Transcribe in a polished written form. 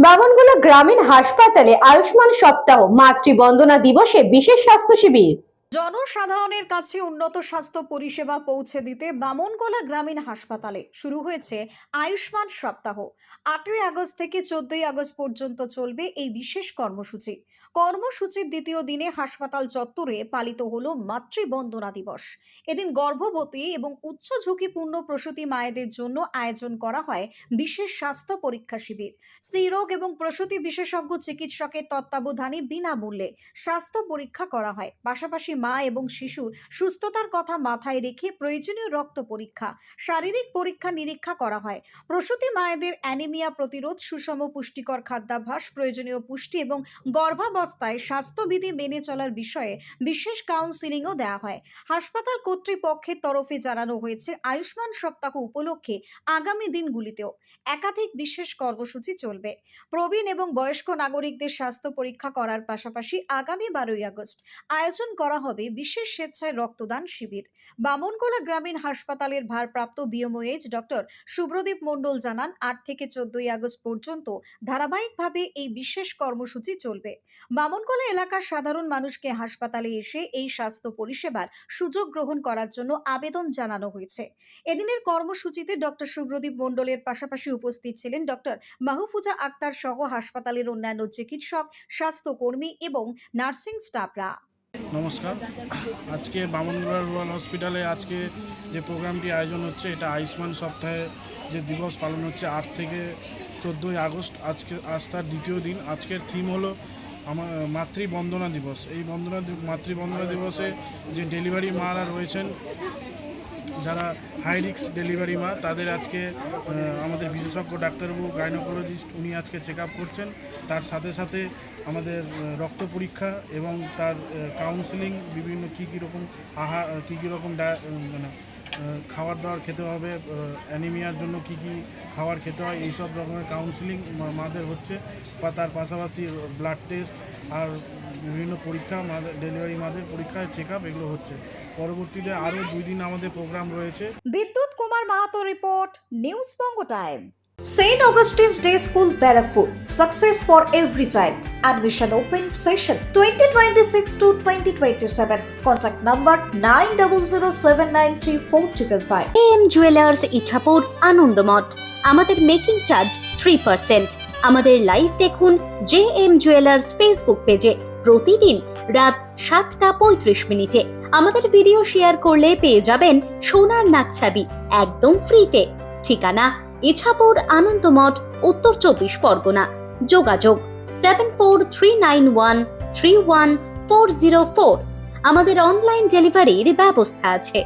বামনগোলা গ্রামীণ হাসপাতালে আয়ুষ্মান সপ্তাহ মাতৃবন্দনা দিবসে বিশেষ স্বাস্থ্য শিবির। জনসাধারণের কাছে উন্নত স্বাস্থ্য পরিষেবা পৌঁছে দিতে বামনগোলা গ্রামীণ হাসপাতালে শুরু হয়েছে আয়ুষ্মান সপ্তাহ। 8ই আগস্ট থেকে 14ই আগস্ট পর্যন্ত চলবে এই বিশেষ কর্মসূচি। কর্মসূচির দ্বিতীয় দিনে হাসপাতাল চত্বরে পালিত হলো মাতৃবন্দনা দিবস। এদিন গর্ভবতী এবং উচ্চ ঝুঁকিপূর্ণ প্রসূতি মায়েদের জন্য আয়োজন করা হয় বিশেষ স্বাস্থ্য পরীক্ষা শিবির। স্ত্রীরোগ এবং প্রসূতি বিশেষজ্ঞ চিকিৎসকের তত্ত্বাবধানে বিনামূল্যে স্বাস্থ্য পরীক্ষা করা হয়। পাশাপাশি মা এবং শিশুর সুস্থতার কথা মাথায় রেখে প্রয়োজনীয় রক্ত পরীক্ষা, শারীরিক পরীক্ষা নিরীক্ষা করা হয়। প্রসূতি মায়েদের অ্যানিমিয়া প্রতিরোধ, সুষম পুষ্টিকর খাদ্যাভ্যাস, প্রয়োজনীয় পুষ্টি এবং গর্ভাবস্থায় স্বাস্থ্যবিধি মেনে চলার বিষয়ে বিশেষ কাউন্সিলিংও দেওয়া হয়। হাসপাতাল কর্তৃপক্ষের তরফে জানানো হয়েছে, আয়ুষ্মান সপ্তাহ উপলক্ষে আগামী দিনগুলিতেও একাধিক বিশেষ কর্মসূচি চলবে। প্রবীণ এবং বয়স্ক নাগরিকদের স্বাস্থ্য পরীক্ষা করার পাশাপাশি আগামী 12ই আগস্ট আয়োজন করা হবে বিশেষ স্বেচ্ছায় রক্তদান শিবির। বামনগোলা গ্রামীণ হাসপাতালের ভারপ্রাপ্ত বিএমওএইচ ডক্টর শুভ্রদীপ মণ্ডল জানান, 8 থেকে 14ই আগস্ট পর্যন্ত ধারাবাহিকভাবে এই বিশেষ কর্মসূচি চলবে। বামনগোলা এলাকার সাধারণ মানুষকে হাসপাতালে এসে এই স্বাস্থ্য পরিষেবার সুযোগ গ্রহণ করার জন্য আবেদন জানানো হয়েছে। এদিনের কর্মসূচিতে ডক্টর শুভ্রদীপ মণ্ডলের পাশাপাশি উপস্থিত ছিলেন ডক্টর মাহফুজা আক্তার সহ হাসপাতালের অন্যান্য চিকিৎসক, স্বাস্থ্যকর্মী এবং নার্সিং স্টাফরা। নমস্কার। আজকে বামনগোলা রুরাল হসপিটালে আজকে যে প্রোগ্রামটি আয়োজন হচ্ছে, এটা আয়ুষ্মান সপ্তাহে যে দিবস পালন হচ্ছে 8 থেকে 14ই আগস্ট। আজ তার দ্বিতীয় দিন। আজকের থিম হলো আমার মাতৃবন্দনা দিবস। এই মাতৃবন্দনা দিবসে যে ডেলিভারি মারা রয়েছেন, যারা হাই রিস্ক ডেলিভারি মা, তাদের আজকে আমাদের বিশেষজ্ঞ ডাক্তারবাবু গাইনোকোলজিস্ট উনি আজকে চেক আপ করছেন। তার সাথে সাথে আমাদের রক্ত পরীক্ষা এবং তার কাউন্সিলিং, বিভিন্ন কী রকম আহার, কী রকম মানে খাবার দাবার খেতে হবে, অ্যানিমিয়ার জন্য কী খাবার খেতে হয়, এইসব রকমের কাউন্সিলিং মাদের হচ্ছে। বা তার পাশাপাশি ব্লাড টেস্ট আর বিভিন্ন পরীক্ষা, মাদের ডেলিভারি মাদের পরীক্ষা, চেক আপ এগুলো হচ্ছে। পরবর্তীতে আরও 2 দিন আমাদের প্রোগ্রাম রয়েছে। বিদ্যুৎ Kumar Mahato report, news Banga time. St. Augustine's Day School, Barakpur. Success for every child. Admission open session 2026 to 2027. Contact number 9007934555. AM Jewelers Ichhapur Anandamath. আমাদের মেকিং চার্জ 3%। আমাদের লাইভ দেখুন JM Jewelers ফেসবুক পেজে প্রতিদিন রাত 7:35 আমাদের ভিডিও শেয়ার করলে পেয়ে যাবেন সোনার নাকছাবি একদম ফ্রিতে। ঠিকানা ইছাপুর আনন্দমঠ, উত্তর 24 পরগনা। যোগাযোগ 7439131404। আমাদের অনলাইন ডেলিভারির ব্যবস্থা আছে।